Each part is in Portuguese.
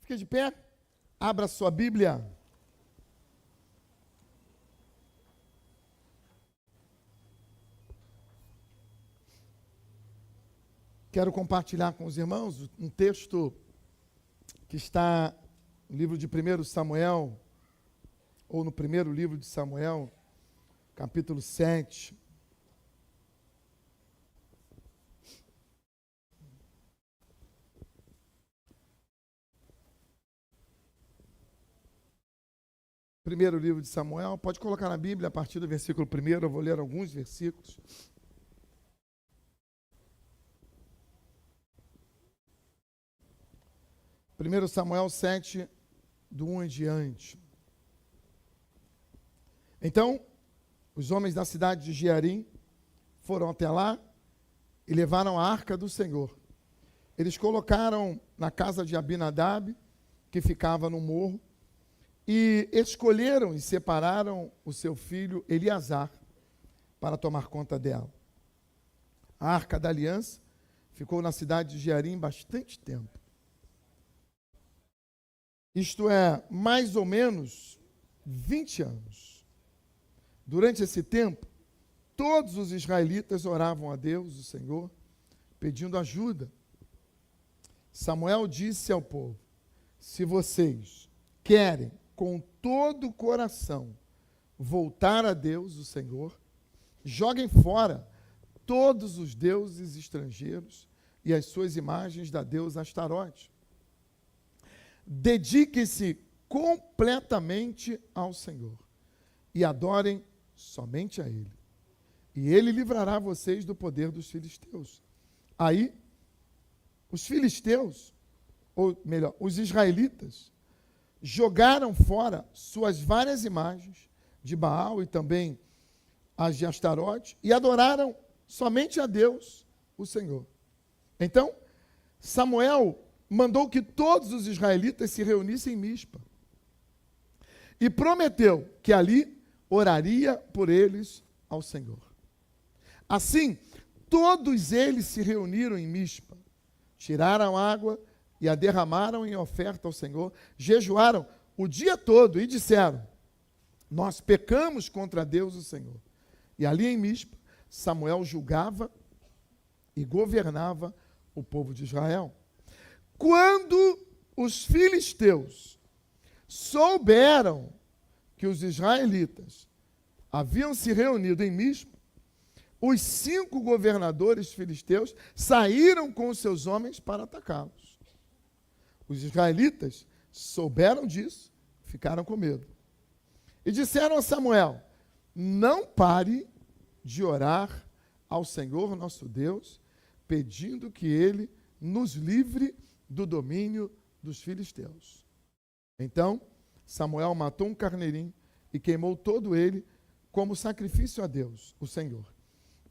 Fique de pé, abra sua Bíblia. Quero compartilhar com os irmãos um texto que está no livro de 1 Samuel, ou no primeiro livro de Samuel, capítulo 7. Primeiro livro de Samuel, pode colocar na Bíblia a partir do versículo 1, eu vou ler alguns versículos. Primeiro Samuel 7, do 1 em diante. Então, os homens da cidade de Jearim foram até lá e levaram a arca do Senhor. Eles colocaram na casa de Abinadab, que ficava no morro, e escolheram e separaram o seu filho Eleazar para tomar conta dela. A arca da aliança ficou na cidade de Jearim bastante tempo. Isto é, mais ou menos 20 anos. Durante esse tempo, todos os israelitas oravam a Deus, o Senhor, pedindo ajuda. Samuel disse ao povo: se vocês querem com todo o coração voltar a Deus, o Senhor, joguem fora todos os deuses estrangeiros e as suas imagens da deusa Astarote. Dediquem-se completamente ao Senhor e adorem somente a Ele. E Ele livrará vocês do poder dos filisteus. Aí, os filisteus, ou melhor, os israelitas, jogaram fora suas várias imagens de Baal e também as de Astarote e adoraram somente a Deus, o Senhor. Então, Samuel mandou que todos os israelitas se reunissem em Mispa e prometeu que ali oraria por eles ao Senhor. Assim, todos eles se reuniram em Mispa, tiraram água e a derramaram em oferta ao Senhor, jejuaram o dia todo e disseram: nós pecamos contra Deus, o Senhor. E ali em Mispa, Samuel julgava e governava o povo de Israel. Quando os filisteus souberam que os israelitas haviam se reunido em Mispa, os 5 governadores filisteus saíram com os seus homens para atacá-los. Os israelitas souberam disso, ficaram com medo. E disseram a Samuel: não pare de orar ao Senhor nosso Deus, pedindo que Ele nos livre do domínio dos filisteus. Então, Samuel matou um carneirinho e queimou todo ele como sacrifício a Deus, o Senhor.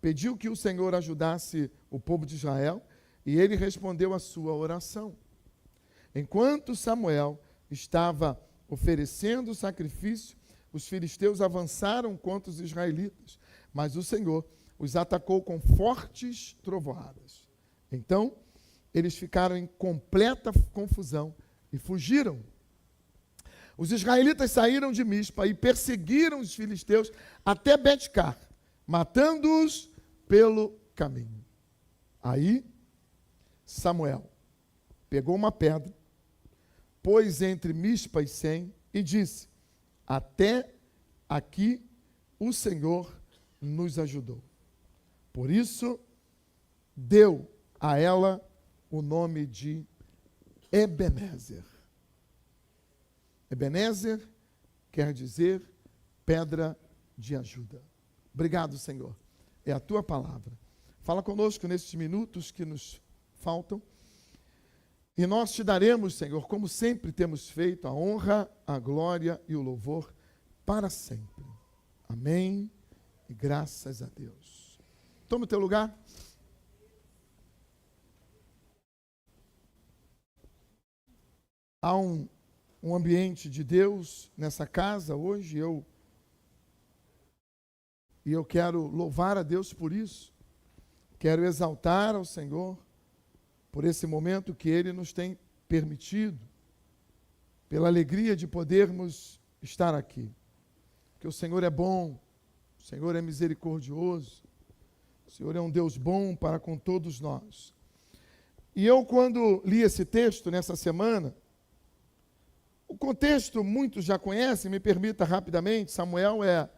Pediu que o Senhor ajudasse o povo de Israel e ele respondeu a sua oração. Enquanto Samuel estava oferecendo o sacrifício, os filisteus avançaram contra os israelitas, mas o Senhor os atacou com fortes trovoadas. Então, eles ficaram em completa confusão e fugiram. Os israelitas saíram de Mispa e perseguiram os filisteus até Bet-car, matando-os pelo caminho. Aí, Samuel pegou uma pedra, pôs entre Mispa e Sem e disse: até aqui o Senhor nos ajudou. Por isso, deu a ela o nome de Ebenezer. Ebenezer quer dizer pedra de ajuda. Obrigado, Senhor. É a tua palavra. Fala conosco nesses minutos que nos faltam. E nós te daremos, Senhor, como sempre temos feito, a honra, a glória e o louvor para sempre. Amém e graças a Deus. Toma o teu lugar. Há um ambiente de Deus nessa casa hoje, e eu quero louvar a Deus por isso. Quero exaltar ao Senhor por esse momento que Ele nos tem permitido. pela alegria de podermos estar aqui. Porque o Senhor é bom, o Senhor é misericordioso, o Senhor é um Deus bom para com todos nós. E eu, quando li esse texto nessa semana, o contexto muitos já conhecem, me permita rapidamente. Samuel é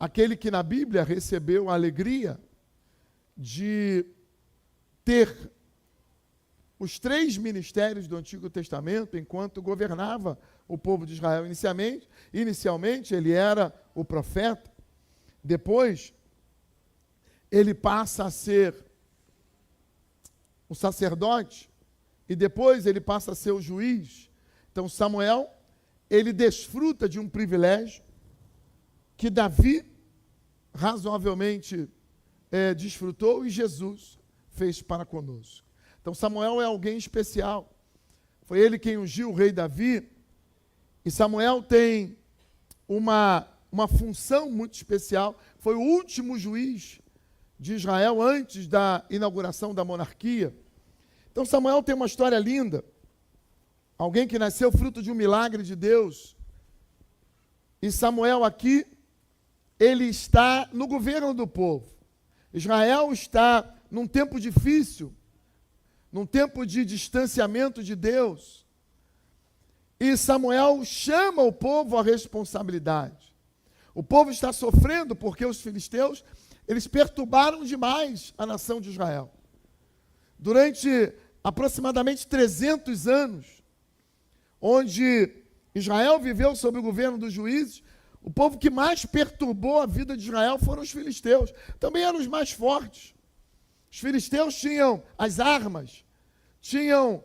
aquele que na Bíblia recebeu a alegria de ter os 3 ministérios do Antigo Testamento enquanto governava o povo de Israel. Inicialmente ele era o profeta, depois ele passa a ser o sacerdote e depois ele passa a ser o juiz. Então Samuel, ele desfruta de um privilégio que Davi razoavelmente desfrutou e Jesus fez para conosco. Então Samuel é alguém especial. Foi ele quem ungiu o rei Davi. E Samuel tem uma função muito especial. Foi o último juiz de Israel antes da inauguração da monarquia. Então Samuel tem uma história linda. Alguém que nasceu fruto de um milagre de Deus. E Samuel aqui, ele está no governo do povo. Israel está num tempo difícil, num tempo de distanciamento de Deus. E Samuel chama o povo à responsabilidade. O povo está sofrendo porque os filisteus, eles perturbaram demais a nação de Israel. Durante aproximadamente 300 anos, onde Israel viveu sob o governo dos juízes, o povo que mais perturbou a vida de Israel foram os filisteus. Também eram os mais fortes. Os filisteus tinham as armas, tinham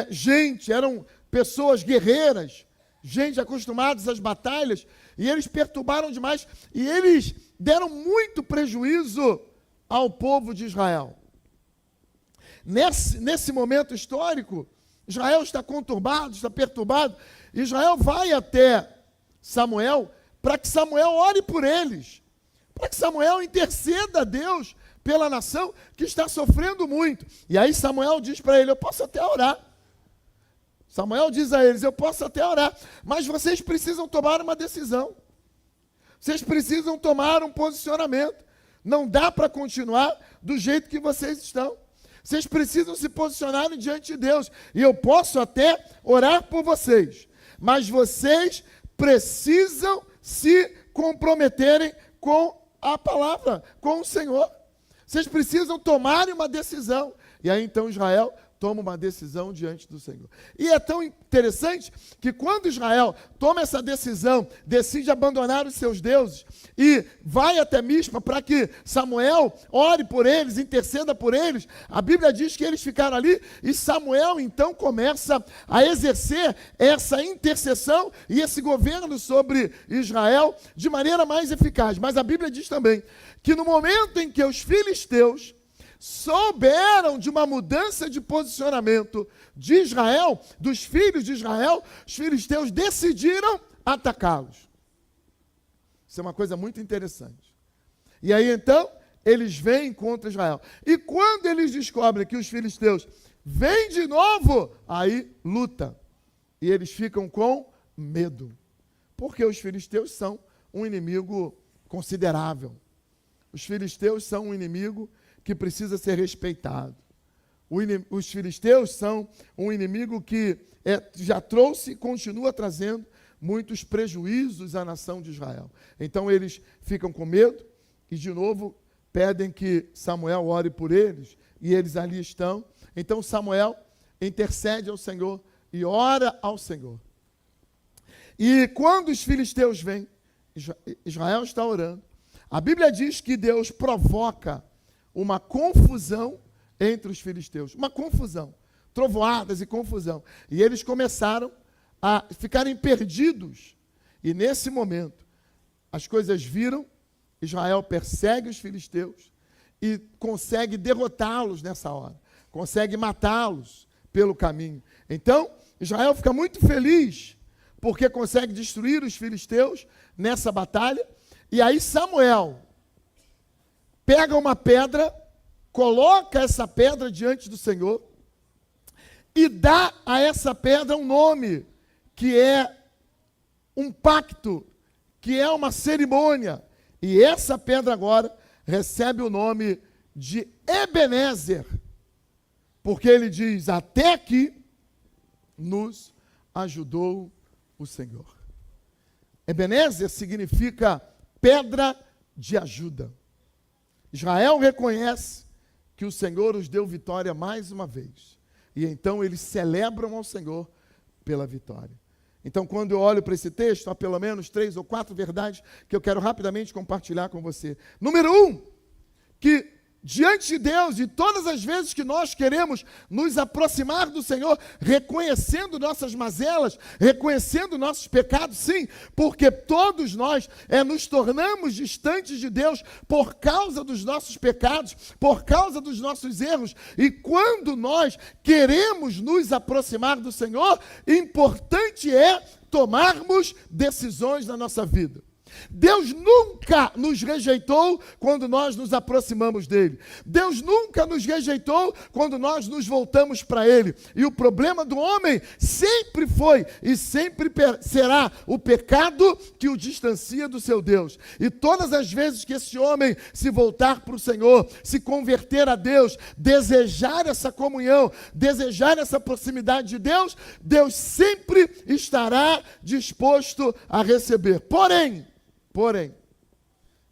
gente, eram pessoas guerreiras, gente acostumadas às batalhas, e eles perturbaram demais, e eles deram muito prejuízo ao povo de Israel. Nesse momento histórico, Israel está conturbado, está perturbado. Israel vai até Samuel para que Samuel ore por eles, para que Samuel interceda a Deus pela nação que está sofrendo muito. E aí Samuel diz para ele: eu posso até orar. Samuel diz a eles: eu posso até orar, mas vocês precisam tomar uma decisão. Vocês precisam tomar um posicionamento. Não dá para continuar do jeito que vocês estão. Vocês precisam se posicionar diante de Deus. E eu posso até orar por vocês, mas vocês precisam se comprometerem com a palavra, com o Senhor. Vocês precisam tomar uma decisão. E aí então Israel toma uma decisão diante do Senhor. E é tão interessante que quando Israel toma essa decisão, decide abandonar os seus deuses e vai até Mispa para que Samuel ore por eles, interceda por eles, a Bíblia diz que eles ficaram ali e Samuel então começa a exercer essa intercessão e esse governo sobre Israel de maneira mais eficaz. Mas a Bíblia diz também que no momento em que os filisteus souberam de uma mudança de posicionamento de Israel, dos filhos de Israel, os filisteus decidiram atacá-los. Isso é uma coisa muito interessante. E aí então, eles vêm contra Israel. E quando eles descobrem que os filisteus vêm de novo, aí luta. E eles ficam com medo. Porque os filisteus são um inimigo considerável. Os filisteus são um inimigo que precisa ser respeitado. Os filisteus são um inimigo que já trouxe e continua trazendo muitos prejuízos à nação de Israel. Então eles ficam com medo e de novo pedem que Samuel ore por eles e eles ali estão. Então Samuel intercede ao Senhor e ora ao Senhor. E quando os filisteus vêm, Israel está orando. A Bíblia diz que Deus provoca uma confusão entre os filisteus. Uma confusão. Trovoadas e confusão. E eles começaram a ficarem perdidos. E nesse momento, as coisas viram, Israel persegue os filisteus e consegue derrotá-los nessa hora. Consegue matá-los pelo caminho. Então, Israel fica muito feliz porque consegue destruir os filisteus nessa batalha. E aí Samuel pega uma pedra, coloca essa pedra diante do Senhor e dá a essa pedra um nome, que é um pacto, que é uma cerimônia. E essa pedra agora recebe o nome de Ebenezer, porque ele diz: até aqui nos ajudou o Senhor. Ebenezer significa pedra de ajuda. Israel reconhece que o Senhor os deu vitória mais uma vez. E então eles celebram ao Senhor pela vitória. Então, quando eu olho para esse texto, há pelo menos 3 ou 4 verdades que eu quero rapidamente compartilhar com você. Número 1, que diante de Deus, e todas as vezes que nós queremos nos aproximar do Senhor, reconhecendo nossas mazelas, reconhecendo nossos pecados, sim, porque todos nós nos tornamos distantes de Deus por causa dos nossos pecados, por causa dos nossos erros, e quando nós queremos nos aproximar do Senhor, importante é tomarmos decisões na nossa vida. Deus nunca nos rejeitou quando nós nos aproximamos dele. Deus nunca nos rejeitou quando nós nos voltamos para ele. E o problema do homem sempre foi e sempre será o pecado que o distancia do seu Deus. E todas as vezes que esse homem se voltar para o Senhor, se converter a Deus, desejar essa comunhão, desejar essa proximidade de Deus, Deus sempre estará disposto a receber. Porém,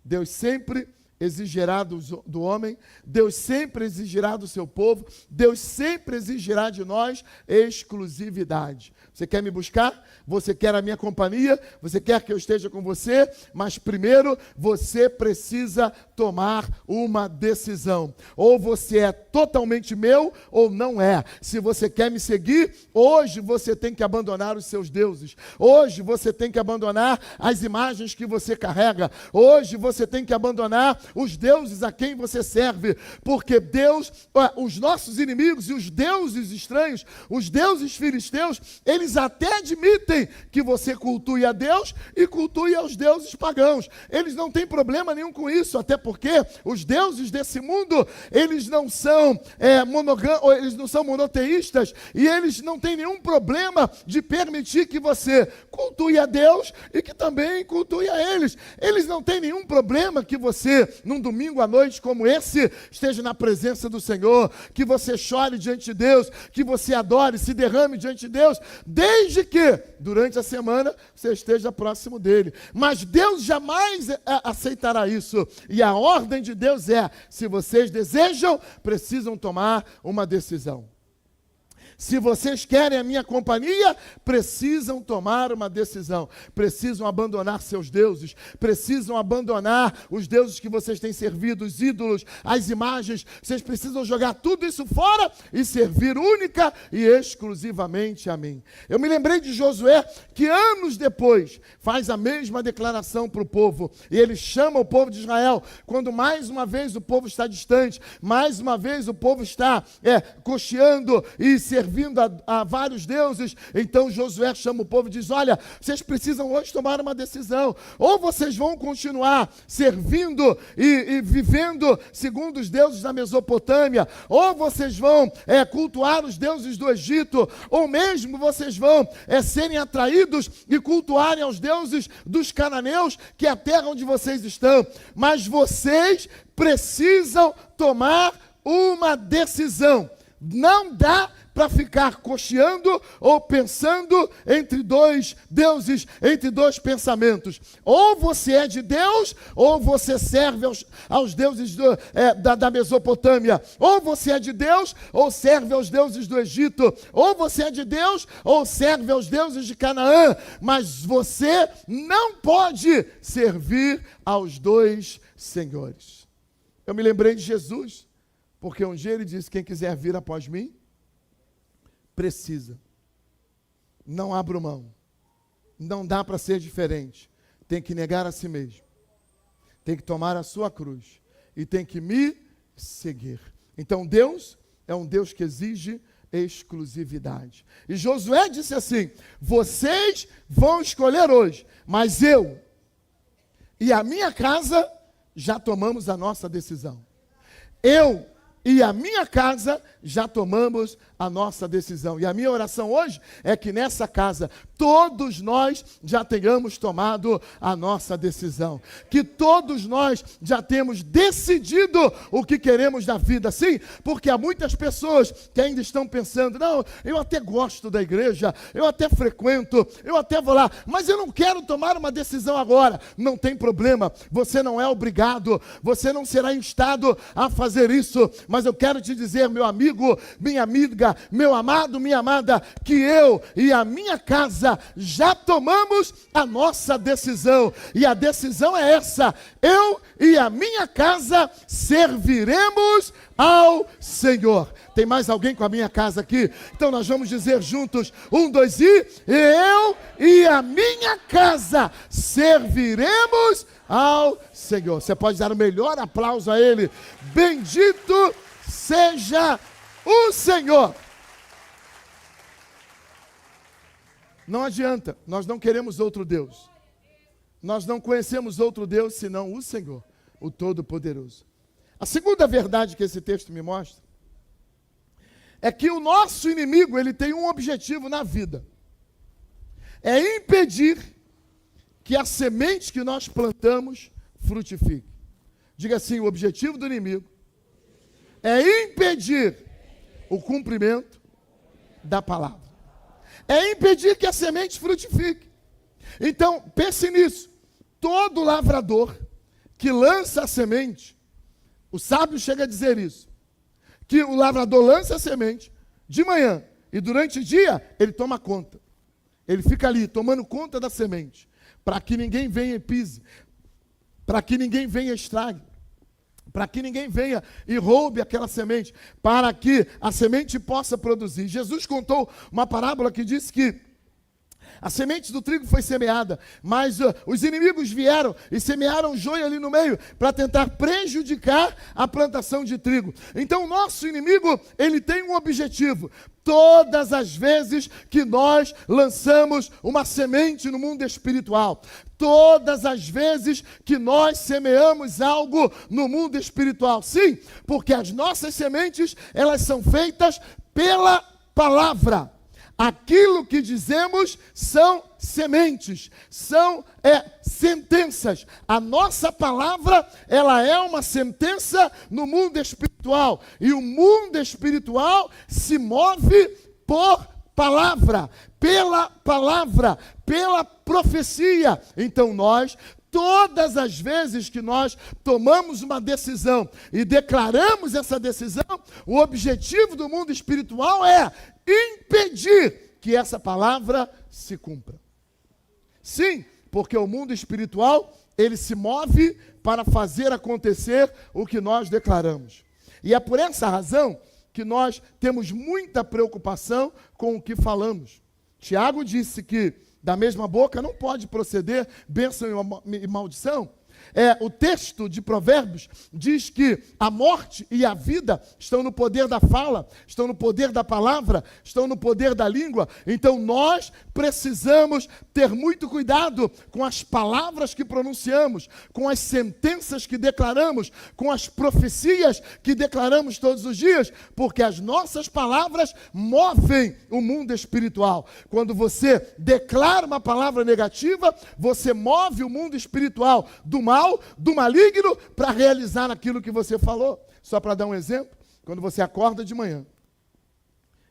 Deus sempre exigirá do homem, Deus sempre exigirá do seu povo, Deus sempre exigirá de nós exclusividade. Você quer me buscar? Você quer a minha companhia? Você quer que eu esteja com você? Mas primeiro você precisa tomar uma decisão. Ou você é totalmente meu ou não é. Se você quer me seguir, hoje você tem que abandonar os seus deuses. Hoje você tem que abandonar as imagens que você carrega. Hoje você tem que abandonar os deuses a quem você serve. Porque Deus, os nossos inimigos e os deuses estranhos, os deuses filisteus, eles até admitem que você cultue a Deus e cultue aos deuses pagãos. Eles não têm problema nenhum com isso, até porque os deuses desse mundo, eles não são eles não são monoteístas, e eles não têm nenhum problema de permitir que você cultue a Deus e que também cultue a eles. Eles não têm nenhum problema que você, num domingo à noite como esse, esteja na presença do Senhor, que você chore diante de Deus, que você adore, se derrame diante de Deus, desde que, durante a semana, você esteja próximo dele. Mas Deus jamais aceitará isso. E a ordem de Deus é: se vocês desejam, precisam tomar uma decisão. Se vocês querem a minha companhia, precisam tomar uma decisão. Precisam abandonar seus deuses. Precisam abandonar os deuses que vocês têm servido, os ídolos, as imagens. Vocês precisam jogar tudo isso fora e servir única e exclusivamente a mim. Eu me lembrei de Josué, que anos depois faz a mesma declaração para o povo. E ele chama o povo de Israel, quando mais uma vez o povo está distante, mais uma vez o povo está cocheando e servindo a vários deuses. Então Josué chama o povo e diz: olha, vocês precisam hoje tomar uma decisão. Ou vocês vão continuar servindo e vivendo segundo os deuses da Mesopotâmia, ou vocês vão cultuar os deuses do Egito, ou mesmo vocês vão serem atraídos e cultuarem aos deuses dos cananeus, que é a terra onde vocês estão. Mas vocês precisam tomar uma decisão. Não dá para ficar cocheando ou pensando entre dois deuses, entre dois pensamentos. Ou você é de Deus, ou você serve aos deuses da Mesopotâmia. Ou você é de Deus, ou serve aos deuses do Egito. Ou você é de Deus, ou serve aos deuses de Canaã. Mas você não pode servir aos dois senhores. Eu me lembrei de Jesus, porque um dia ele disse: quem quiser vir após mim, precisa. Não abra mão. Não dá para ser diferente. Tem que negar a si mesmo. Tem que tomar a sua cruz. E tem que me seguir. Então Deus é um Deus que exige exclusividade. E Josué disse assim: vocês vão escolher hoje, mas eu e a minha casa já tomamos a nossa decisão. Eu e a minha casa já tomamos a nossa decisão. E a minha oração hoje é que nessa casa todos nós já tenhamos tomado a nossa decisão. Que todos nós já temos decidido o que queremos da vida. Sim, porque há muitas pessoas que ainda estão pensando, não, eu até gosto da igreja, eu até frequento, eu até vou lá, mas eu não quero tomar uma decisão agora. Não tem problema, você não é obrigado, você não será instado a fazer isso. Mas eu quero te dizer, meu amigo, minha amiga, meu amado, minha amada, que eu e a minha casa já tomamos a nossa decisão. E a decisão é essa: eu e a minha casa serviremos ao Senhor. Tem mais alguém com a minha casa aqui? Então nós vamos dizer juntos, 1, 2 e eu e a minha casa serviremos ao Senhor. Você pode dar o melhor aplauso a Ele. Bendito seja o Senhor. Não adianta, nós não queremos outro Deus. Nós não conhecemos outro Deus senão o Senhor, o Todo-Poderoso. A segunda verdade que esse texto me mostra é que o nosso inimigo, ele tem um objetivo na vida. É impedir que a semente que nós plantamos frutifique. Diga assim, o objetivo do inimigo é impedir o cumprimento da palavra. É impedir que a semente frutifique. Então, pense nisso. Todo lavrador que lança a semente, o sábio chega a dizer isso, que o lavrador lança a semente de manhã e durante o dia ele toma conta. Ele fica ali tomando conta da semente, para que ninguém venha e pise, para que ninguém venha e estrague, para que ninguém venha e roube aquela semente, para que a semente possa produzir. Jesus contou uma parábola que diz que a semente do trigo foi semeada, mas os inimigos vieram e semearam joio ali no meio para tentar prejudicar a plantação de trigo. Então o nosso inimigo, ele tem um objetivo. Todas as vezes que nós lançamos uma semente no mundo espiritual, todas as vezes que nós semeamos algo no mundo espiritual, sim, porque as nossas sementes, elas são feitas pela palavra. Aquilo que dizemos são sementes, são sentenças. A nossa palavra, ela é uma sentença no mundo espiritual. E o mundo espiritual se move por palavra, pela profecia. Então nós, todas as vezes que nós tomamos uma decisão e declaramos essa decisão, o objetivo do mundo espiritual é impedir que essa palavra se cumpra. Sim, porque o mundo espiritual, ele se move para fazer acontecer o que nós declaramos. E é por essa razão que nós temos muita preocupação com o que falamos. Tiago disse que da mesma boca não pode proceder bênção e maldição. O texto de Provérbios diz que a morte e a vida estão no poder da fala, estão no poder da palavra, estão no poder da língua. Então nós precisamos ter muito cuidado com as palavras que pronunciamos, com as sentenças que declaramos, com as profecias que declaramos todos os dias, porque as nossas palavras movem o mundo espiritual. Quando você declara uma palavra negativa, você move o mundo espiritual do mal, do maligno, para realizar aquilo que você falou. Só para dar um exemplo, quando você acorda de manhã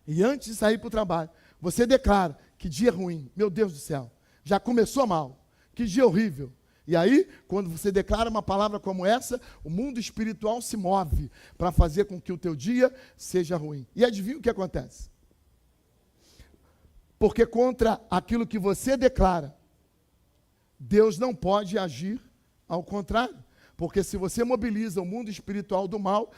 e antes de sair para o trabalho, você declara: que dia ruim, meu Deus do céu, já começou mal, que dia horrível. E aí, quando você declara uma palavra como essa, o mundo espiritual se move para fazer com que o teu dia seja ruim. E adivinha o que acontece? Porque contra aquilo que você declara, Deus não pode agir ao contrário, porque se você mobiliza o mundo espiritual do mal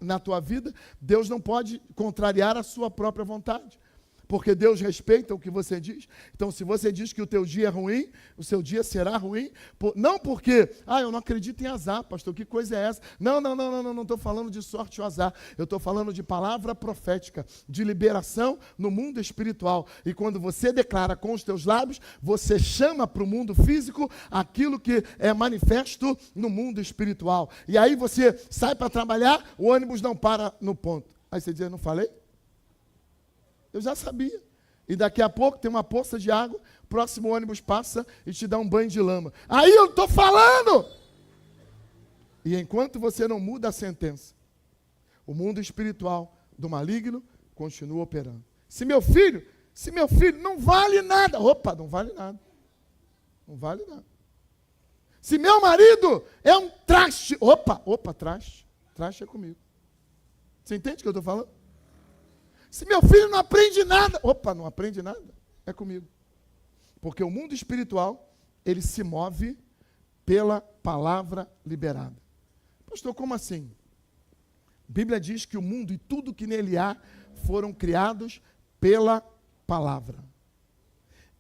na tua vida, Deus não pode contrariar a sua própria vontade. Porque Deus respeita o que você diz. Então, se você diz que o teu dia é ruim, o seu dia será ruim. Não porque, eu não acredito em azar, pastor, que coisa é essa? Não estou falando de sorte ou azar. Eu estou falando de palavra profética, de liberação no mundo espiritual. E quando você declara com os teus lábios, você chama para o mundo físico aquilo que é manifesto no mundo espiritual. E aí você sai para trabalhar, o ônibus não para no ponto. Aí você diz, eu não falei? Eu já sabia. E daqui a pouco tem uma poça de água, o próximo ônibus passa e te dá um banho de lama. Aí eu estou falando! E enquanto você não muda a sentença, o mundo espiritual do maligno continua operando. Se meu filho não vale nada. Opa, não vale nada. Não vale nada. Se meu marido é um traste. Opa, traste. Traste é comigo. Você entende o que eu estou falando? Se meu filho não aprende nada, não aprende nada, é comigo. Porque o mundo espiritual, ele se move pela palavra liberada. Pastor, como assim? A Bíblia diz que o mundo e tudo que nele há foram criados pela palavra.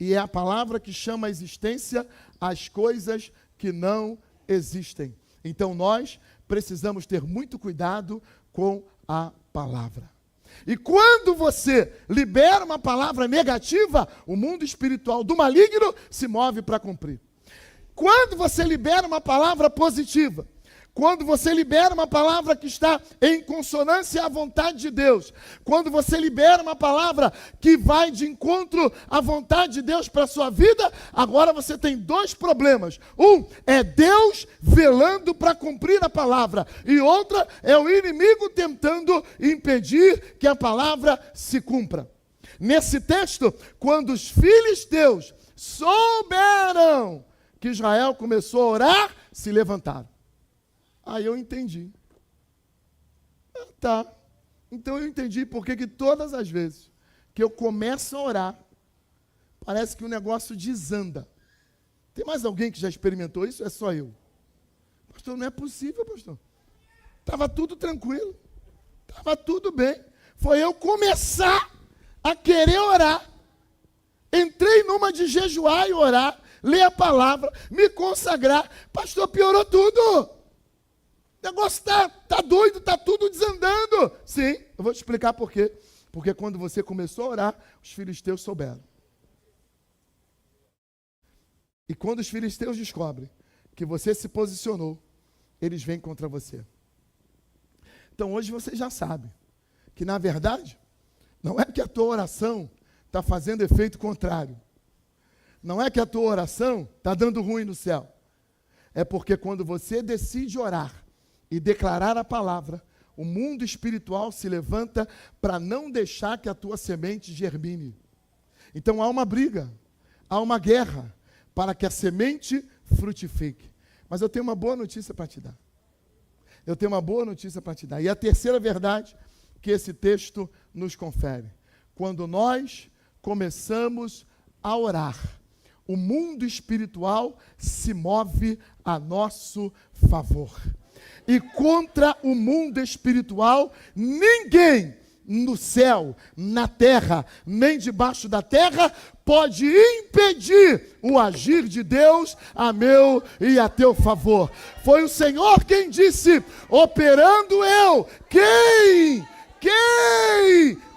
E é a palavra que chama a existência as coisas que não existem. Então nós precisamos ter muito cuidado com a palavra. E quando você libera uma palavra negativa, o mundo espiritual do maligno se move para cumprir. Quando você libera uma palavra positiva, quando você libera uma palavra que está em consonância à vontade de Deus, quando você libera uma palavra que vai de encontro à vontade de Deus para a sua vida, agora você tem dois problemas. Um é Deus velando para cumprir a palavra, e outra é o inimigo tentando impedir que a palavra se cumpra. Nesse texto, quando os filisteus souberam que Israel começou a orar, se levantaram. Aí eu entendi. Tá. Então eu entendi porque que todas as vezes que eu começo a orar, parece que o negócio desanda. Tem mais alguém que já experimentou isso? É só eu. Pastor, não é possível, pastor. Estava tudo tranquilo. Estava tudo bem. Foi eu começar a querer orar. Entrei numa de jejuar e orar, ler a palavra, me consagrar. Pastor, piorou tudo. O negócio está doido, está tudo desandando. Sim, eu vou te explicar por quê. Porque quando você começou a orar, os filisteus souberam. E quando os filisteus descobrem que você se posicionou, eles vêm contra você. Então hoje você já sabe que na verdade, não é que a tua oração está fazendo efeito contrário. Não é que a tua oração está dando ruim no céu. É porque quando você decide orar e declarar a palavra, o mundo espiritual se levanta para não deixar que a tua semente germine. Então há uma briga, há uma guerra para que a semente frutifique. Mas eu tenho uma boa notícia para te dar. E a terceira verdade que esse texto nos confere. Quando nós começamos a orar, o mundo espiritual se move a nosso favor. E contra o mundo espiritual, ninguém no céu, na terra, nem debaixo da terra, pode impedir o agir de Deus a meu e a teu favor. Foi o Senhor quem disse, operando eu, quem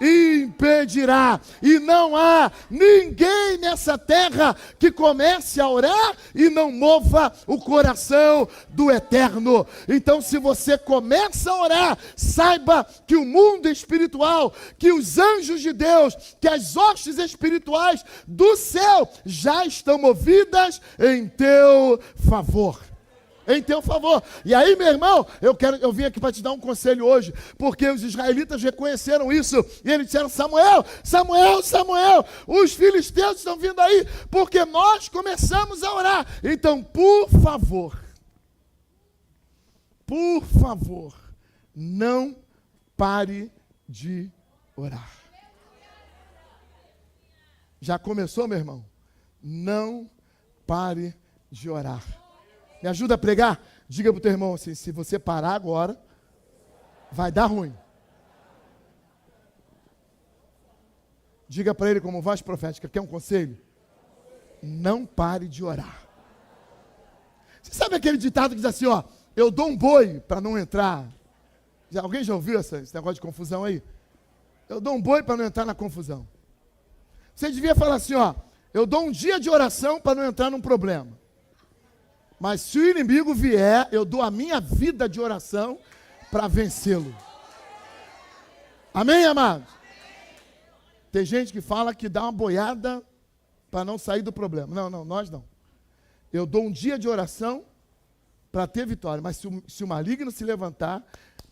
impedirá? E não há ninguém nessa terra que comece a orar e não mova o coração do Eterno. Então, se você começa a orar, saiba que o mundo espiritual, que os anjos de Deus, que as hostes espirituais do céu já estão movidas em teu favor. Em teu favor. E aí, meu irmão, eu vim aqui para te dar um conselho hoje, porque os israelitas reconheceram isso, e eles disseram, Samuel, os filisteus estão vindo aí, porque nós começamos a orar. Então, por favor, não pare de orar. Já começou, meu irmão? Não pare de orar. Me ajuda a pregar? Diga para o teu irmão assim, se você parar agora, vai dar ruim. Diga para ele como voz profética, quer um conselho? Não pare de orar. Você sabe aquele ditado que diz assim, ó, eu dou um boi para não entrar. Alguém já ouviu esse negócio de confusão aí? Eu dou um boi para não entrar na confusão. Você devia falar assim, ó, eu dou um dia de oração para não entrar num problema. Mas se o inimigo vier, eu dou a minha vida de oração para vencê-lo. Amém, amados? Tem gente que fala que dá uma boiada para não sair do problema. Não, nós não. Eu dou um dia de oração para ter vitória. Mas se o maligno se levantar,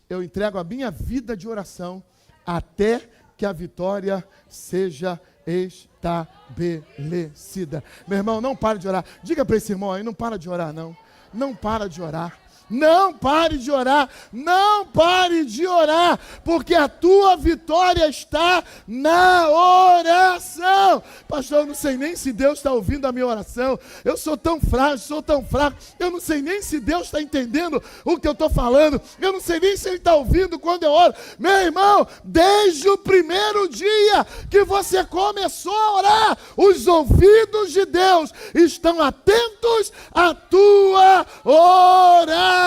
eu entrego a minha vida de oração até que a vitória seja estabelecida. Meu irmão, não pare de orar. Diga para esse irmão aí, não para de orar, não. Não para de orar. Não pare de orar, não pare de orar, porque a tua vitória está na oração. Pastor, eu não sei nem se Deus está ouvindo a minha oração, eu sou tão frágil, sou tão fraco, eu não sei nem se Deus está entendendo o que eu estou falando, eu não sei nem se Ele está ouvindo quando eu oro. Meu irmão, desde o primeiro dia que você começou a orar, os ouvidos de Deus estão atentos à tua oração.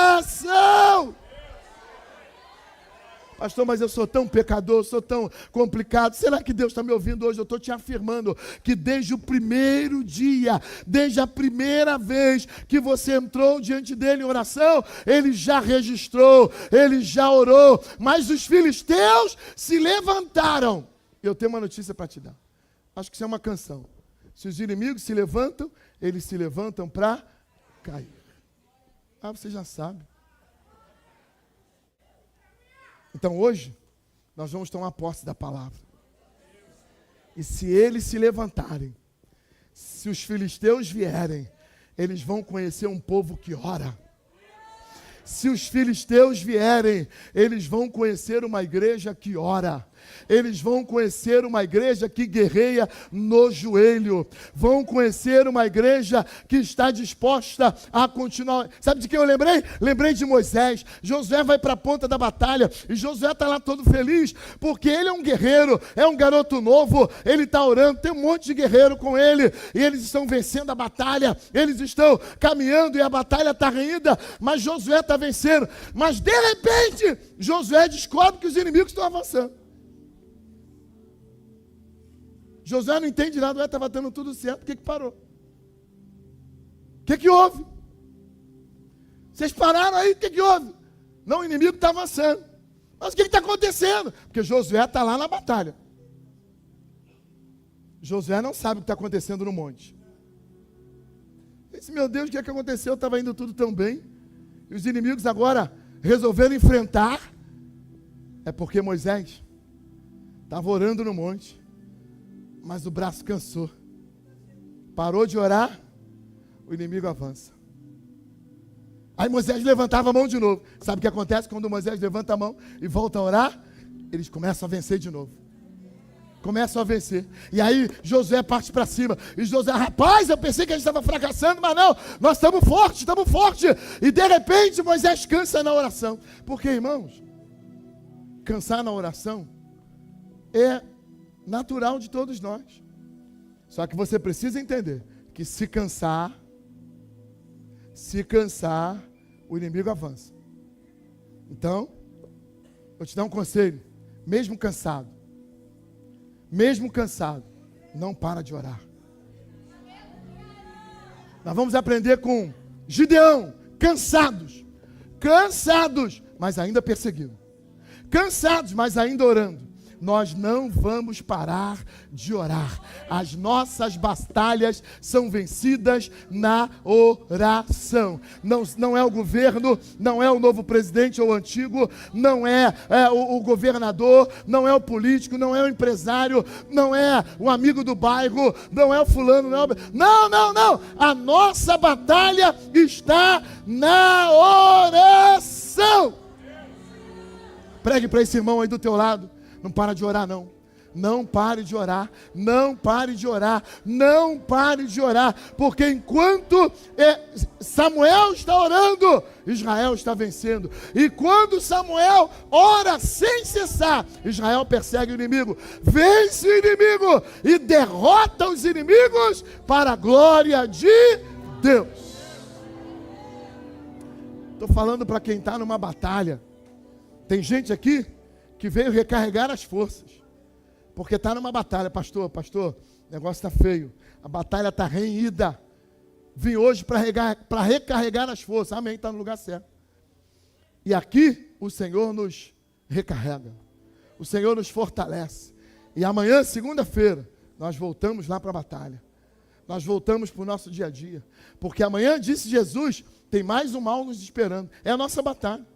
Pastor, mas eu sou tão pecador, sou tão complicado. Será que Deus está me ouvindo hoje? Eu estou te afirmando que desde o primeiro dia, desde a primeira vez que você entrou diante dele em oração, ele já registrou, ele já orou. Mas os filisteus se levantaram. Eu tenho uma notícia para te dar. Acho que isso é uma canção. Se os inimigos se levantam, eles se levantam para cair. Ah, você já sabe. Então hoje, nós vamos tomar posse da palavra. E se eles se levantarem, se os filisteus vierem, eles vão conhecer um povo que ora. Se os filisteus vierem, eles vão conhecer uma igreja que ora. Eles vão conhecer uma igreja que guerreia no joelho. Vão conhecer uma igreja que está disposta a continuar. Sabe de quem eu lembrei? Lembrei de Moisés. Josué vai para a ponta da batalha e Josué está lá todo feliz, porque ele é um guerreiro, é um garoto novo, ele está orando, tem um monte de guerreiro com ele, e eles estão vencendo a batalha, eles estão caminhando e a batalha está reída, mas Josué está vencendo. Mas de repente, Josué descobre que os inimigos estão avançando. Josué não entende nada, estava dando tudo certo, por que parou? O que houve? Vocês pararam aí, o que houve? Não, o inimigo está avançando. Mas o que está acontecendo? Porque Josué está lá na batalha. Josué não sabe o que está acontecendo no monte. Ele disse, meu Deus, o que é que aconteceu? Estava indo tudo tão bem. E os inimigos agora resolveram enfrentar. É porque Moisés estava orando no monte. Mas o braço cansou. Parou de orar, o inimigo avança. Aí Moisés levantava a mão de novo. Sabe o que acontece quando Moisés levanta a mão e volta a orar? Eles começam a vencer de novo. Começam a vencer. E aí Josué parte para cima. E Josué, rapaz, eu pensei que a gente estava fracassando, mas não, nós estamos fortes, estamos fortes. E de repente Moisés cansa na oração. Porque, irmãos, cansar na oração é natural de todos nós. Só que você precisa entender que se cansar, o inimigo avança. Então, vou te dar um conselho. Mesmo cansado, não para de orar. Nós vamos aprender com Gideão, cansados, mas ainda perseguindo. Cansados, mas ainda orando. Nós não vamos parar de orar. As nossas batalhas são vencidas na oração. Não é o governo, não é o novo presidente ou o antigo, não é o governador, não é o político, não é o empresário, não é o amigo do bairro, não é o fulano, não. A nossa batalha está na oração. Pregue para esse irmão aí do teu lado. Não para de orar, não. Não pare de orar, não pare de orar, não pare de orar, porque enquanto Samuel está orando, Israel está vencendo. E quando Samuel ora sem cessar, Israel persegue o inimigo, vence o inimigo e derrota os inimigos para a glória de Deus. Estou falando para quem está numa batalha. Tem gente aqui que veio recarregar as forças. Porque está numa batalha, pastor, o negócio está feio. A batalha está renhida. Vim hoje para recarregar as forças. Amém, está no lugar certo. E aqui o Senhor nos recarrega. O Senhor nos fortalece. E amanhã, segunda-feira, nós voltamos lá para a batalha. Nós voltamos para o nosso dia a dia. Porque amanhã, disse Jesus, tem mais um mal nos esperando. É a nossa batalha.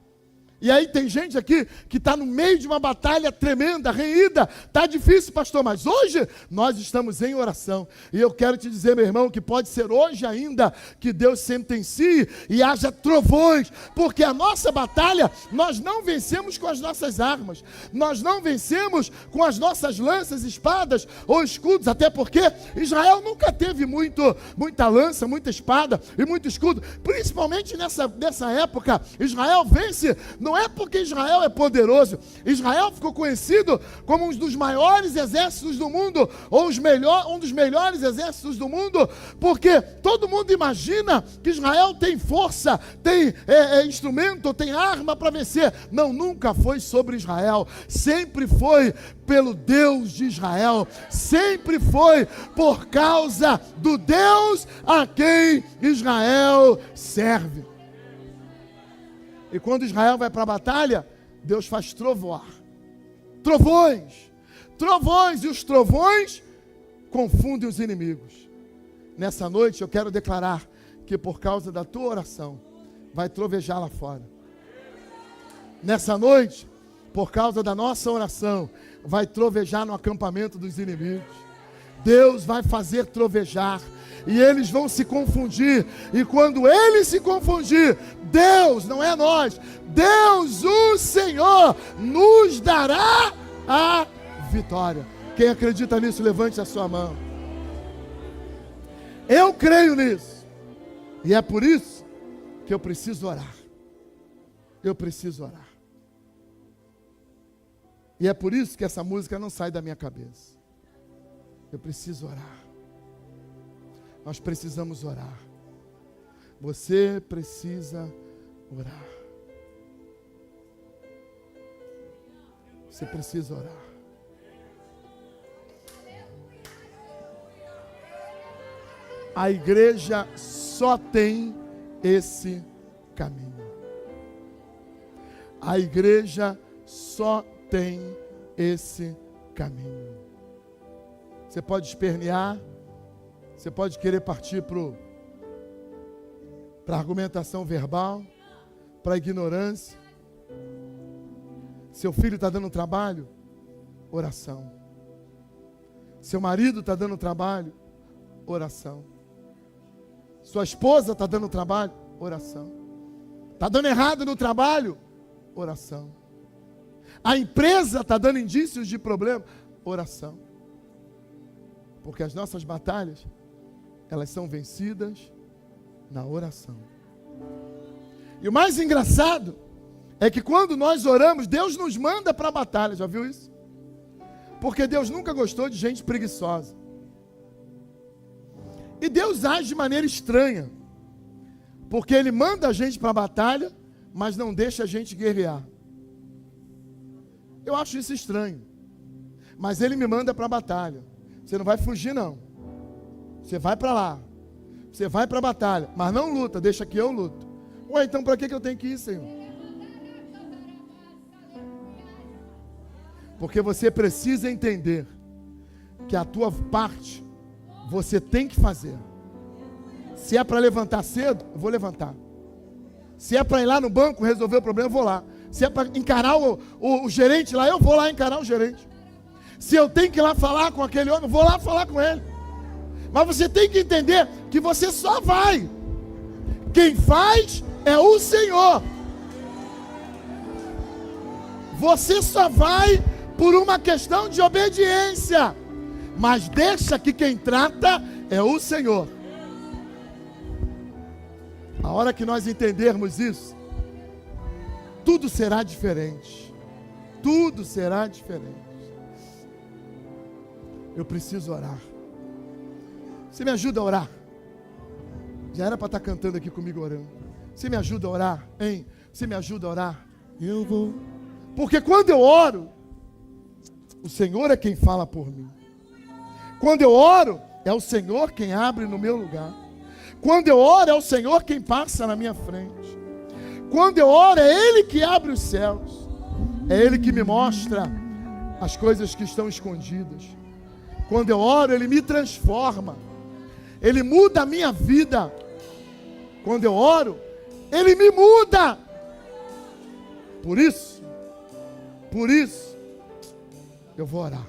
E aí tem gente aqui que está no meio de uma batalha tremenda, renhida. Está difícil, pastor, mas hoje nós estamos em oração. E eu quero te dizer, meu irmão, que pode ser hoje ainda que Deus sentencie e haja trovões. Porque a nossa batalha, nós não vencemos com as nossas armas. Nós não vencemos com as nossas lanças, espadas ou escudos. Até porque Israel nunca teve muita lança, muita espada e muito escudo. Principalmente nessa época, Israel vence. Não é porque Israel é poderoso. Israel ficou conhecido como um dos maiores exércitos do mundo, ou um dos melhores exércitos do mundo, porque todo mundo imagina que Israel tem força, tem instrumento, tem arma para vencer. Não, nunca foi sobre Israel. Sempre foi pelo Deus de Israel. Sempre foi por causa do Deus a quem Israel serve. E quando Israel vai para a batalha, Deus faz trovoar. Trovões. Trovões. E os trovões confundem os inimigos. Nessa noite eu quero declarar que por causa da tua oração, vai trovejar lá fora. Nessa noite, por causa da nossa oração, vai trovejar no acampamento dos inimigos. Deus vai fazer trovejar. E eles vão se confundir. E quando eles se confundir, Deus, não é nós, Deus, o Senhor, nos dará a vitória. Quem acredita nisso, levante a sua mão. Eu creio nisso. E é por isso que eu preciso orar. Eu preciso orar. E é por isso que essa música não sai da minha cabeça. Eu preciso orar. Nós precisamos orar. Você precisa orar. Você precisa orar. A igreja só tem esse caminho. A igreja só tem esse caminho. Você pode espernear. Você pode querer partir para argumentação verbal, para ignorância. Seu filho está dando trabalho? Oração. Seu marido está dando trabalho? Oração. Sua esposa está dando trabalho? Oração. Está dando errado no trabalho? Oração. A empresa está dando indícios de problema? Oração. Porque as nossas batalhas, elas são vencidas na oração. E o mais engraçado é que quando nós oramos, Deus nos manda para a batalha. Já viu isso? Porque Deus nunca gostou de gente preguiçosa. E Deus age de maneira estranha. Porque Ele manda a gente para a batalha, mas não deixa a gente guerrear. Eu acho isso estranho. Mas Ele me manda para a batalha. Você não vai fugir, não. Você vai para lá. Você vai para a batalha. Mas não luta, deixa que eu luto. Ué, então para que eu tenho que ir, Senhor? Porque você precisa entender que a tua parte você tem que fazer. Se é para levantar cedo, eu vou levantar. Se é para ir lá no banco resolver o problema, eu vou lá. Se é para encarar o gerente lá, eu vou lá encarar o gerente. Se eu tenho que ir lá falar com aquele homem, eu vou lá falar com ele. Mas você tem que entender que você só vai. Quem faz é o Senhor. Você só vai por uma questão de obediência. Mas deixa que quem trata é o Senhor. A hora que nós entendermos isso, tudo será diferente. Tudo será diferente. Eu preciso orar. Você me ajuda a orar? Já era para estar cantando aqui comigo orando. Você me ajuda a orar, hein? Você me ajuda a orar? Eu vou. Porque quando eu oro, o Senhor é quem fala por mim. Quando eu oro, é o Senhor quem abre no meu lugar. Quando eu oro, é o Senhor quem passa na minha frente. Quando eu oro, é Ele que abre os céus. É Ele que me mostra as coisas que estão escondidas. Quando eu oro, Ele me transforma. Ele muda a minha vida. Quando eu oro, Ele me muda. Por isso, eu vou orar.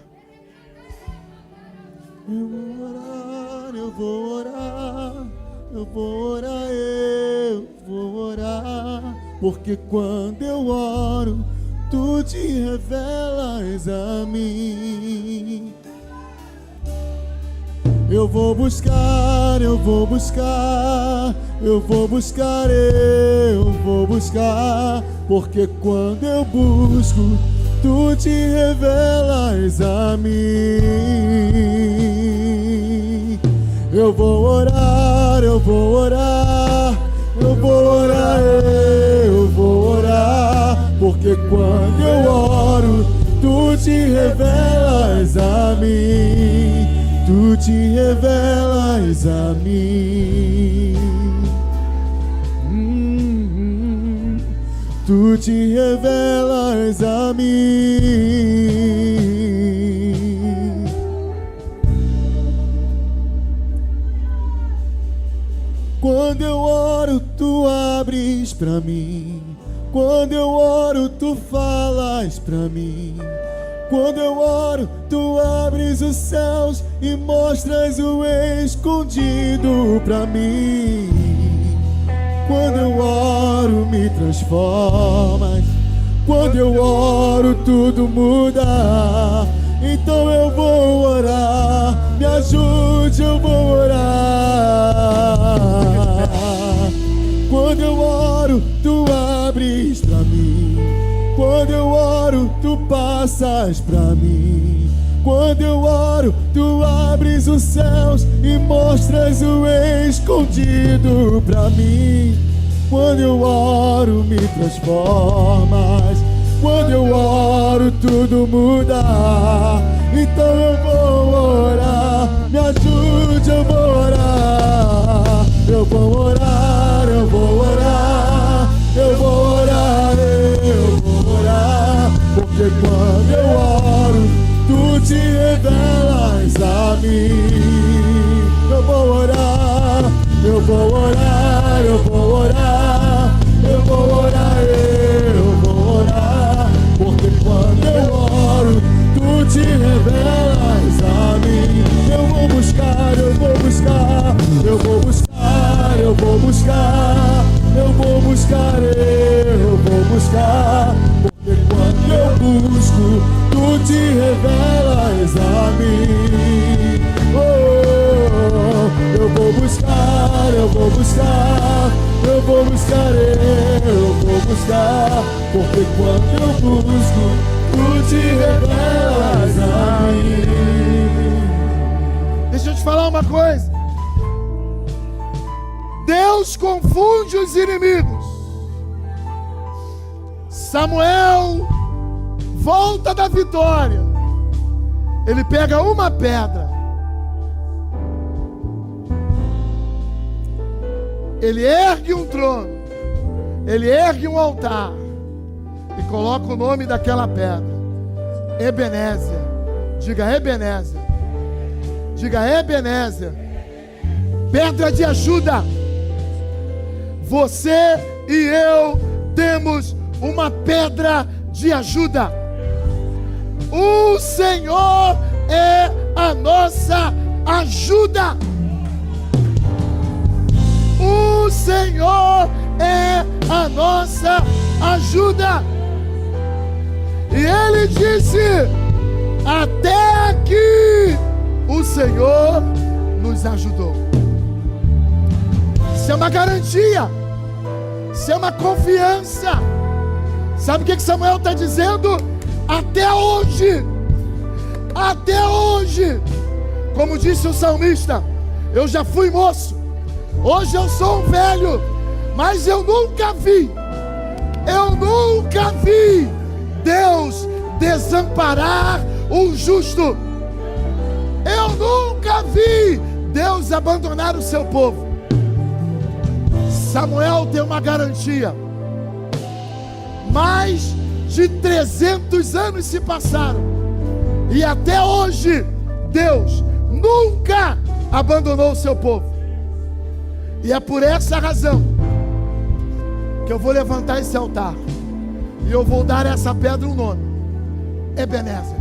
Eu vou orar, eu vou orar, eu vou orar, eu vou orar. Porque quando eu oro, tu te revelas a mim. Eu vou buscar, eu vou buscar, eu vou buscar, eu vou buscar. Porque quando eu busco, tu te revelas a mim. Eu vou orar, eu vou orar, eu vou orar, eu vou orar. Porque quando eu oro, tu te revelas a mim. Tu te revelas a mim. Tu te revelas a mim. Quando eu oro, tu abres pra mim. Quando eu oro, tu falas pra mim. Quando eu oro, tu abres os céus e mostras o escondido pra mim. Quando eu oro, me transformas. Quando eu oro, tudo muda. Então eu vou orar, me ajude, eu vou orar. Quando eu oro, tu abres pra mim. Quando eu oro, tu passas pra mim. Quando eu oro, tu abres os céus e mostras o escondido pra mim. Quando eu oro, me transformas. Quando eu oro, tudo muda. Então eu vou orar, me ajude, eu vou orar. Eu vou orar, eu vou orar. Eu vou orar, eu vou orar. Porque quando eu oro, tu te revelas a mim. Eu vou orar, eu vou orar, eu vou orar. Eu vou orar, eu vou orar. Porque quando eu oro, tu te revelas a mim. Eu vou buscar, eu vou buscar. Eu vou buscar, eu vou buscar. Eu vou buscar, eu vou buscar. Porque quando eu busco, tu te revelas a mim. Oh, eu vou buscar, eu vou buscar. Eu vou buscar, eu vou buscar. Porque quando eu busco, tu te revelas a mim. Deixa eu te falar uma coisa. Deus confunde os inimigos. Samuel volta da vitória. Ele pega uma pedra. Ele ergue um trono. Ele ergue um altar. E coloca o nome daquela pedra. Ebenezer. Diga Ebenezer. Diga Ebenezer. Pedra de ajuda. Você e eu temos uma pedra de ajuda. O Senhor é a nossa ajuda. O Senhor é a nossa ajuda. E ele disse: até aqui o Senhor nos ajudou. Isso é uma garantia, isso é uma confiança. Sabe o que Samuel está dizendo? Até hoje, como disse o salmista, eu já fui moço, hoje eu sou um velho, mas eu nunca vi Deus desamparar o justo. Eu nunca vi Deus abandonar o seu povo. Samuel tem uma garantia. Mais de 300 anos se passaram e até hoje Deus nunca abandonou o seu povo. E é por essa razão que eu vou levantar esse altar e eu vou dar a essa pedra um nome: Ebenezer.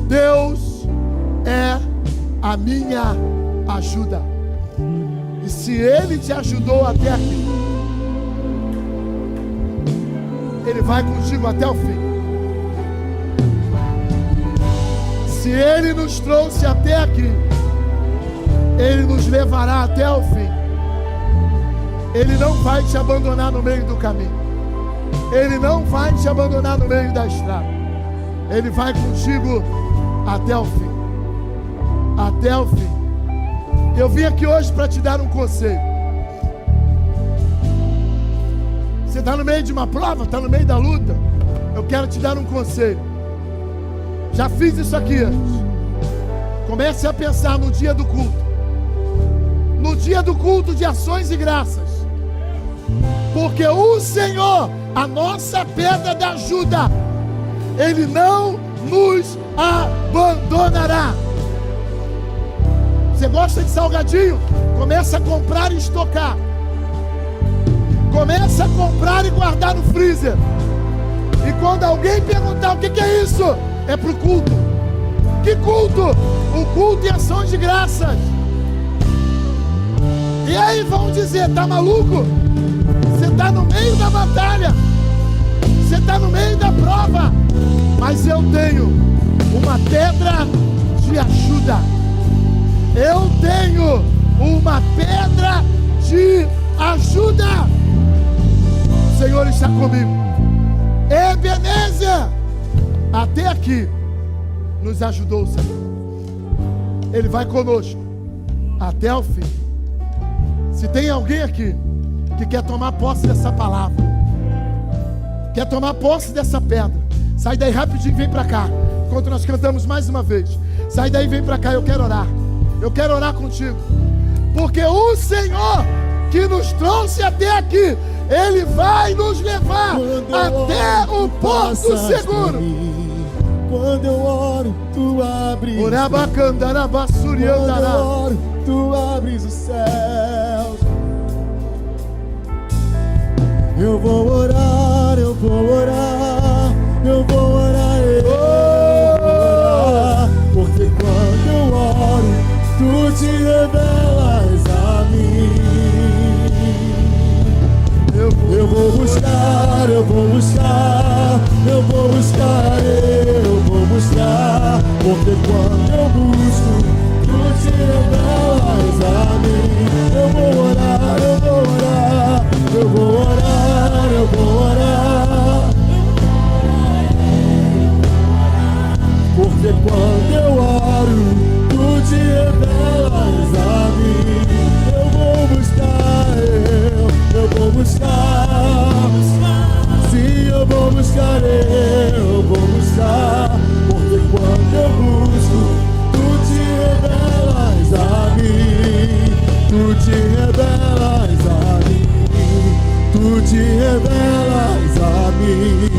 Deus é a minha ajuda. E se Ele te ajudou até aqui, Ele vai contigo até o fim. Se Ele nos trouxe até aqui, Ele nos levará até o fim. Ele não vai te abandonar no meio do caminho. Ele não vai te abandonar no meio da estrada. Ele vai contigo até o fim. Até o fim. Eu vim aqui hoje para te dar um conselho. Você está no meio de uma prova, está no meio da luta. Eu quero te dar um conselho. Já fiz isso aqui antes. Comece a pensar no dia do culto. No dia do culto de ações e graças. Porque o Senhor, a nossa pedra da ajuda, Ele não nos abandonará. Você gosta de salgadinho? Começa a comprar e estocar. Começa a comprar e guardar no freezer. E quando alguém perguntar o que é isso, é para o culto. Que culto? O culto e ações de graças. E aí vão dizer: tá maluco? Você está no meio da batalha, você está no meio da prova, mas eu tenho uma pedra de ajuda. Eu tenho uma pedra de ajuda. O Senhor está comigo. Ebenezer, até aqui nos ajudou o Senhor. Ele vai conosco até o fim. Se tem alguém aqui que quer tomar posse dessa palavra, quer tomar posse dessa pedra, sai daí rapidinho e vem para cá. Enquanto nós cantamos mais uma vez, sai daí e vem para cá. Eu quero orar. Eu quero orar contigo, porque o Senhor que nos trouxe até aqui, Ele vai nos levar até o porto seguro. Quando eu oro, tu abres. Quando eu oro, tu abres os céus. Eu vou orar, eu vou orar, eu vou orar, eu vou orar. Porque quando eu oro, tu te revelas a mim. Eu vou buscar, eu vou buscar, eu vou buscar, eu vou buscar. Porque quando eu busco, tu te revelas a mim. Eu vou orar, eu vou orar, eu vou orar, eu vou orar. Porque quando eu oro, tu te revelas a mim. Eu vou buscar, eu vou buscar. Sim, eu vou buscar, eu vou buscar. Porque quando eu busco, tu te revelas a mim. Tu te revelas a mim. Tu te revelas a mim.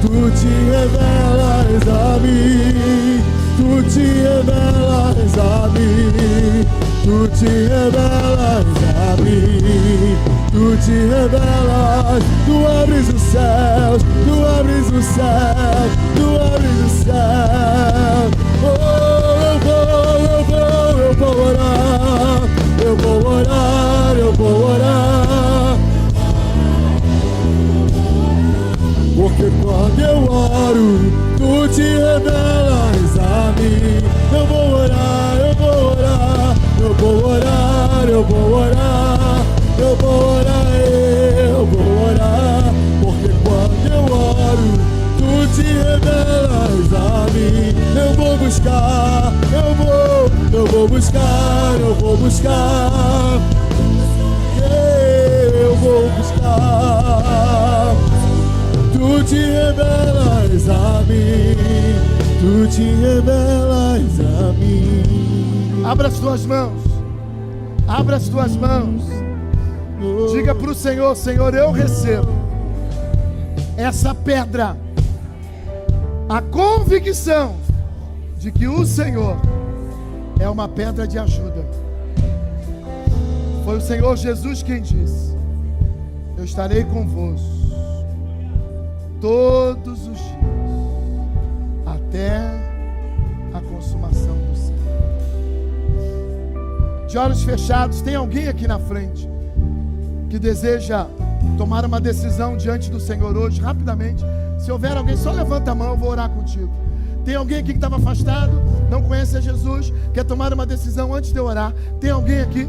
Tu te revelas a mim. Tu te revelas a mim. Tu te revelas a mim. Tu te revelas. Tu abres os céus. Tu abres os céus. Tu abres os céus. Oh, eu vou orar. Eu vou orar. Eu vou orar. Porque quando eu vou orar, eu vou orar, eu vou orar, porque quando eu oro, tu te revelas a mim. Eu vou buscar, eu vou buscar, eu vou buscar, eu vou buscar. Tu te revelas a mim, tu te revelas a mim. Abra as tuas mãos, abra as tuas mãos. Diga para o Senhor: Senhor, eu recebo essa pedra, a convicção de que o Senhor é uma pedra de ajuda. Foi o Senhor Jesus quem disse: eu estarei convosco todos os dias, até a consumação do século. De olhos fechados, tem alguém aqui na frente que deseja tomar uma decisão diante do Senhor hoje, rapidamente? Se houver alguém, só levanta a mão, eu vou orar contigo. Tem alguém aqui que estava afastado, não conhece a Jesus, quer tomar uma decisão antes de eu orar? Tem alguém aqui?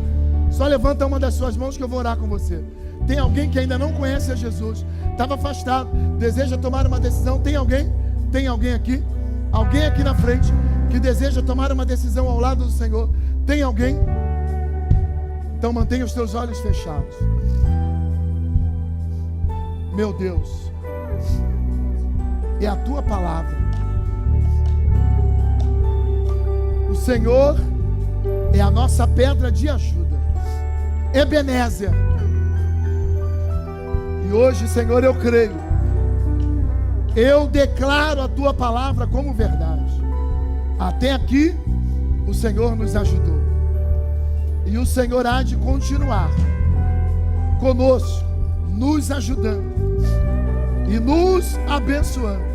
Só levanta uma das suas mãos que eu vou orar com você. Tem alguém que ainda não conhece a Jesus, estava afastado, deseja tomar uma decisão? Tem alguém? Tem alguém aqui? Alguém aqui na frente que deseja tomar uma decisão ao lado do Senhor? Tem alguém? Então mantenha os teus olhos fechados. Meu Deus, é a tua palavra. O Senhor é a nossa pedra de ajuda, Ebenezer. E hoje, Senhor, eu creio, eu declaro a tua palavra como verdade. Até aqui o Senhor nos ajudou, e o Senhor há de continuar conosco, nos ajudando e nos abençoando.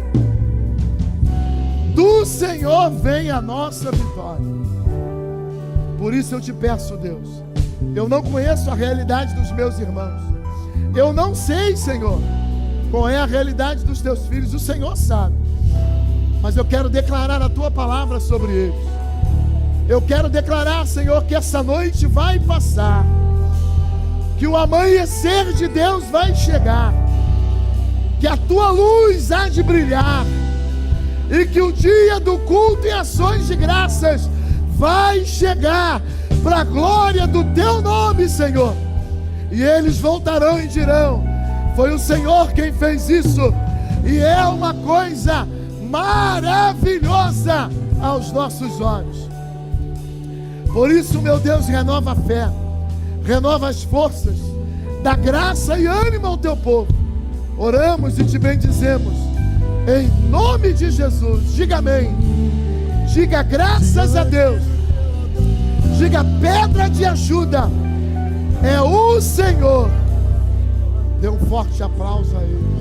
Do Senhor vem a nossa vitória. Por isso eu te peço, Deus, eu não conheço a realidade dos meus irmãos, eu não sei, Senhor, qual é a realidade dos teus filhos, o Senhor sabe, mas eu quero declarar a tua palavra sobre eles. Eu quero declarar, Senhor, que essa noite vai passar, que o amanhecer de Deus vai chegar, que a tua luz há de brilhar, e que o dia do culto e ações de graças vai chegar, para a glória do teu nome, Senhor. E eles voltarão e dirão: foi o Senhor quem fez isso, e é uma coisa maravilhosa aos nossos olhos. Por isso, meu Deus, renova a fé, renova as forças, dá graça e ânimo ao teu povo. Oramos e te bendizemos, em nome de Jesus. Diga amém, diga graças a Deus, diga pedra de ajuda é o Senhor. Dê um forte aplauso a Ele.